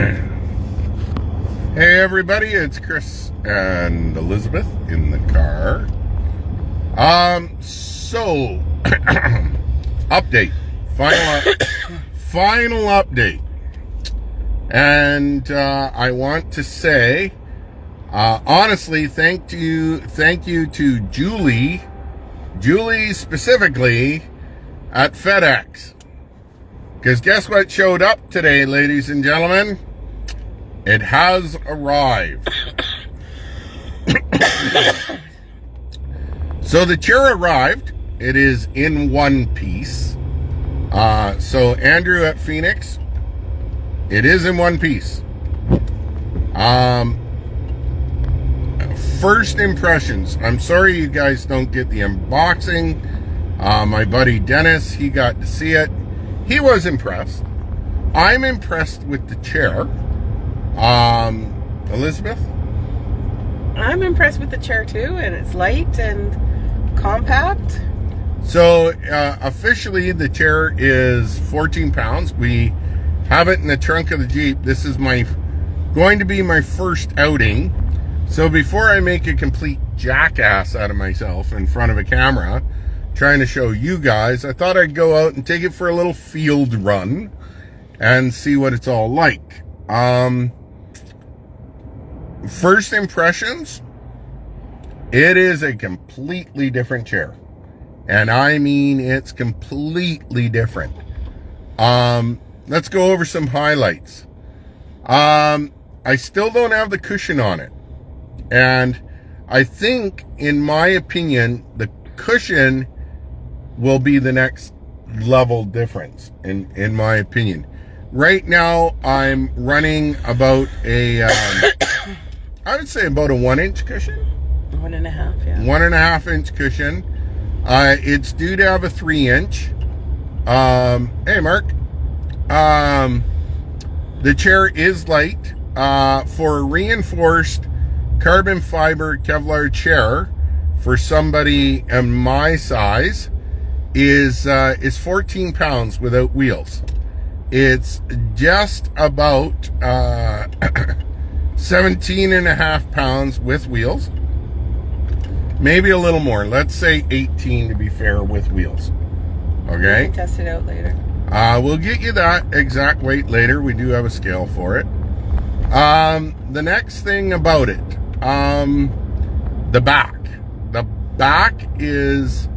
Hey everybody, it's Chris and Elizabeth in the car. So update, final update, and I want to say, honestly, thank you to Julie specifically at FedEx, because guess what showed up today, ladies and gentlemen? It has arrived. So the chair arrived. It is in one piece. So Andrew at Phoenix, it is in one piece. First impressions. I'm sorry you guys don't get the unboxing. My buddy Dennis, he got to see it. He was impressed. I'm impressed with the chair. Elizabeth? I'm impressed with the chair too, and it's light and compact. So, officially the chair is 14 pounds. We have it in the trunk of the Jeep. This is going to be my first outing. So before I make a complete jackass out of myself in front of a camera, trying to show you guys, I thought I'd go out and take it for a little field run and see what it's all like. First impressions, it is a completely different chair. And I mean, it's completely different. Let's go over some highlights. I still don't have the cushion on it. And I think, in my opinion, the cushion will be the next level difference, in my opinion. Right now, I'm running about a, I would say about a 1-inch cushion. 1.5, yeah. 1.5-inch cushion. It's due to have a 3-inch. Hey, Mark. The chair is light. For a reinforced carbon fiber Kevlar chair, for somebody in my size, is 14 pounds without wheels. It's just about 17.5 pounds with wheels. Maybe a little more. Let's say 18 to be fair with wheels. Okay? We can test it out later. We'll get you that exact weight later. We do have a scale for it. The next thing about it, the back. The back is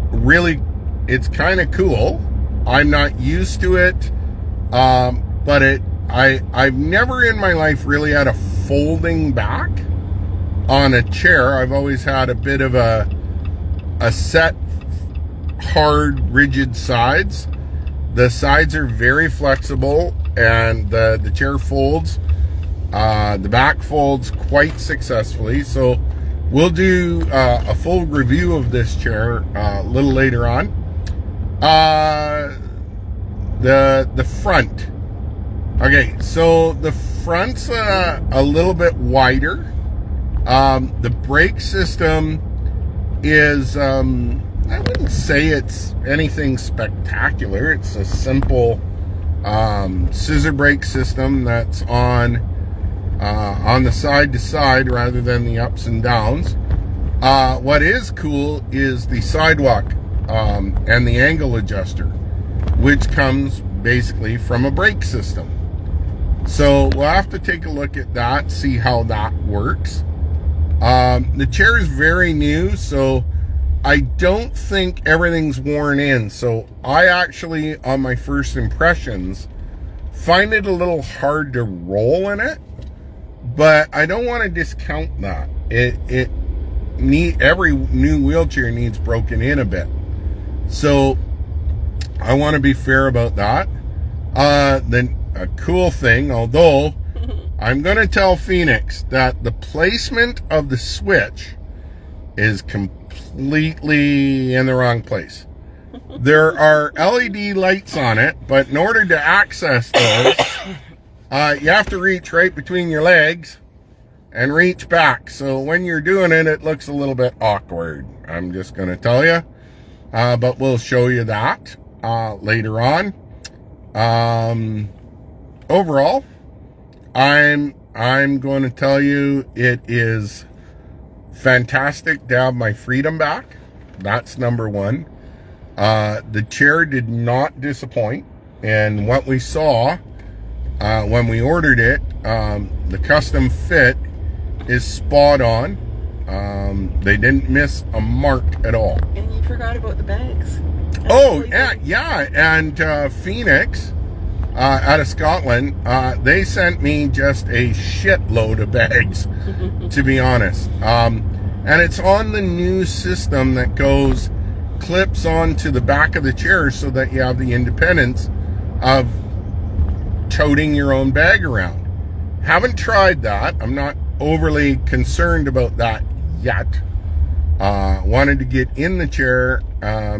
really, it's kind of cool. I'm not used to it, but I've never in my life really had a folding back on a chair. I've always had a bit of a set, hard, rigid sides. The sides are very flexible, and the chair folds. The back folds quite successfully. So we'll do a full review of this chair a little later on. The front. Okay, so the front's a little bit wider. The brake system is, I wouldn't say it's anything spectacular. It's a simple scissor brake system that's on the side to side rather than the ups and downs. What is cool is the sidewalk and the angle adjuster, which comes basically from a brake system. So we'll have to take a look at that, see how that works. The chair is very new, so I don't think everything's worn in. So I actually, on my first impressions, find it a little hard to roll in it, but I don't want to discount that. Every new wheelchair needs broken in a bit. So I want to be fair about that. Then a cool thing, although I'm going to tell Phoenix that the placement of the switch is completely in the wrong place. There are LED lights on it, but in order to access those, you have to reach right between your legs and reach back. So when you're doing it, it looks a little bit awkward. I'm just going to tell you. But we'll show you that later on. Overall, I'm going to tell you, it is fantastic to have my freedom back. That's number one. The chair did not disappoint, and what we saw when we ordered it, the custom fit is spot on. They didn't miss a mark at all. And you forgot about the bags. Oh, yeah, and Phoenix, out of Scotland, they sent me just a shitload of bags, to be honest. And it's on the new system that clips onto the back of the chair so that you have the independence of toting your own bag around. Haven't tried that. I'm not overly concerned about that yet. Wanted to get in the chair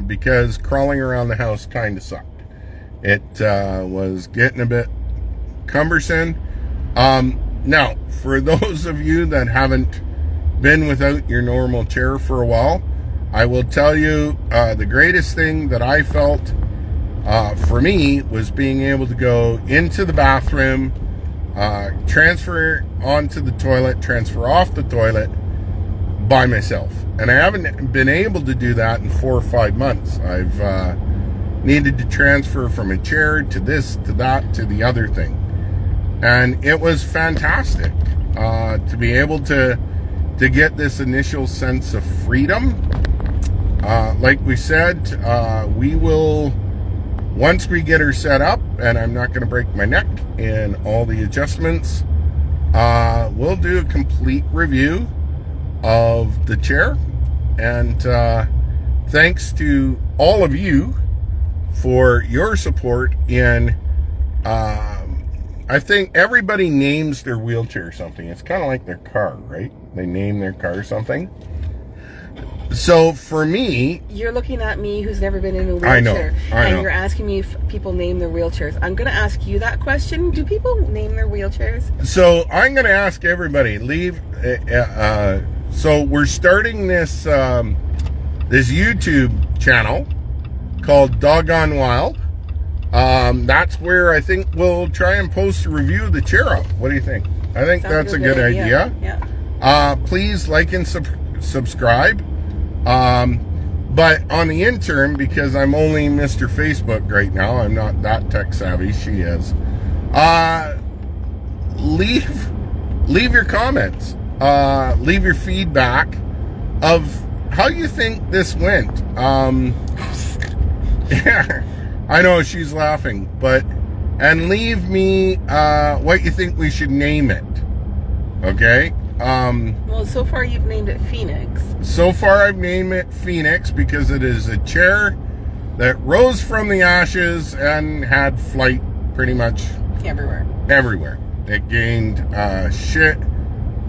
because crawling around the house kind of sucked. It was getting a bit cumbersome. Now, for those of you that haven't been without your normal chair for a while, I will tell you the greatest thing that I felt for me was being able to go into the bathroom, transfer onto the toilet, transfer off the toilet by myself. And I haven't been able to do that in 4 or 5 months. I've needed to transfer from a chair to this, to that, to the other thing. And it was fantastic to be able to get this initial sense of freedom. Like we said, we will, once we get her set up, and I'm not going to break my neck in all the adjustments, we'll do a complete review of the chair. And thanks to all of you for your support in, I think everybody names their wheelchair something. It's kind of like their car, right? They name their car something. So for me, you're looking at me who's never been in a wheelchair. I know. And you're asking me if people name their wheelchairs. I'm going to ask you that question. Do people name their wheelchairs? So I'm going to ask everybody, so we're starting this YouTube channel called Doggone Wild. That's where I think we'll try and post a review of the chair up. What do you think? I think that's a good idea. Yeah. Please like and subscribe. But on the interim, because I'm only Mr. Facebook right now, I'm not that tech savvy, she is. Leave your comments. Leave your feedback of how you think this went. Yeah, I know she's laughing, and leave me what you think we should name it. Okay? Well, so far you've named it Phoenix. So far I've named it Phoenix because it is a chair that rose from the ashes and had flight pretty much everywhere. It gained a shit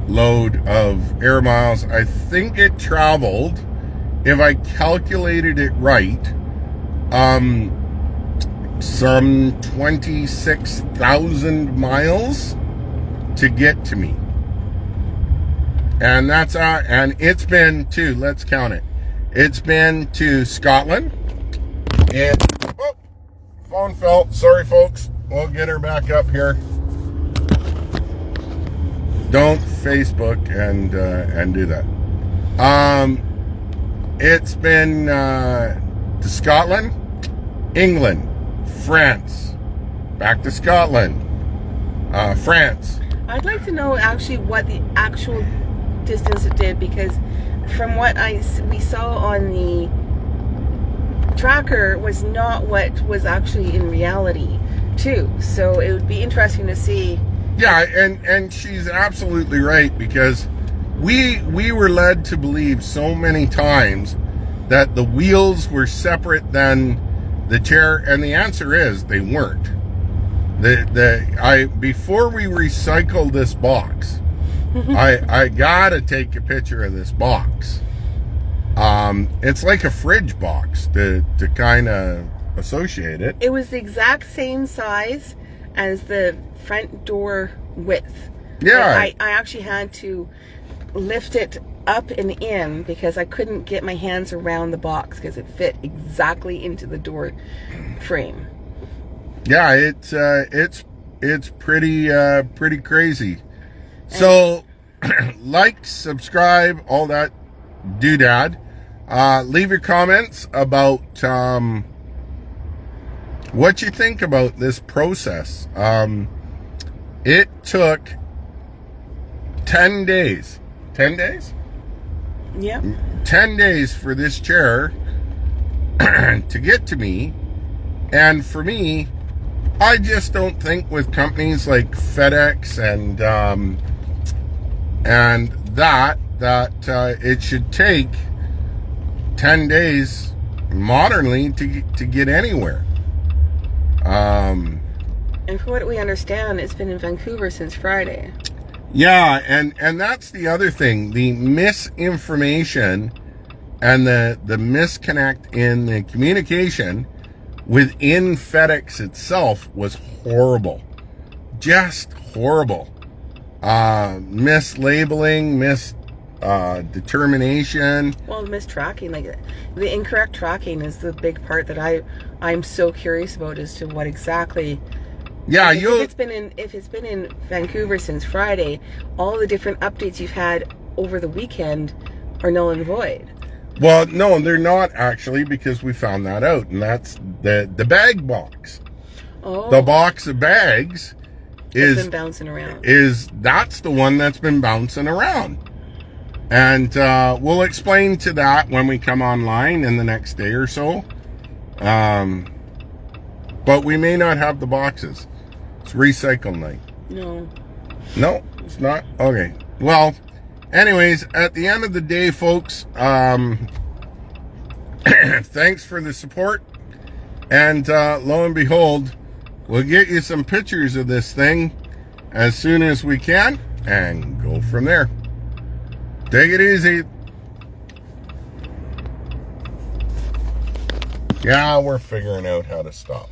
load of air miles. I think it traveled, if I calculated it right, some 26,000 miles to get to me. And that's and it's been to, let's count it. It's been to Scotland. And phone fell. Sorry folks. We'll get her back up here. Don't Facebook and do that. It's been to Scotland, England, France, back to Scotland, France. I'd like to know actually what the actual distance it did, because from what we saw on the tracker was not what was actually in reality too. So it would be interesting to see. Yeah, and she's absolutely right, because we were led to believe so many times that the wheels were separate than the chair, and the answer is they weren't. Before we recycle this box, I gotta take a picture of this box. It's like a fridge box to kind of associate it. It was the exact same size as the front door width. Yeah. I actually had to lift it up and in because I couldn't get my hands around the box because it fit exactly into the door frame. Yeah, it's it's pretty crazy. So like, subscribe, all that doodad. Leave your comments about what you think about this process. It took 10 days. 10 days? Yeah. 10 days for this chair to get to me. And for me, I just don't think with companies like FedEx and that it should take 10 days modernly to get anywhere. And for what we understand, it's been in Vancouver since Friday. Yeah, and that's the other thing. The misinformation and the misconnect in the communication within FedEx itself was horrible. Just horrible. Mislabeling, determination. Well, mistracking, like the incorrect tracking is the big part that I'm so curious about as to what exactly. Yeah, if it's been in Vancouver since Friday, all the different updates you've had over the weekend are null and void. Well, no, they're not actually, because we found that out, and that's the bag box. Oh, The box of bags it's been bouncing around. That's the one that's been bouncing around. And we'll explain to that when we come online in the next day or so. But we may not have the boxes. It's recycle night. No, it's not. Okay. Well, anyways, at the end of the day, folks, thanks for the support. And lo and behold, we'll get you some pictures of this thing as soon as we can and go from there. Take it easy. Yeah, we're figuring out how to stop.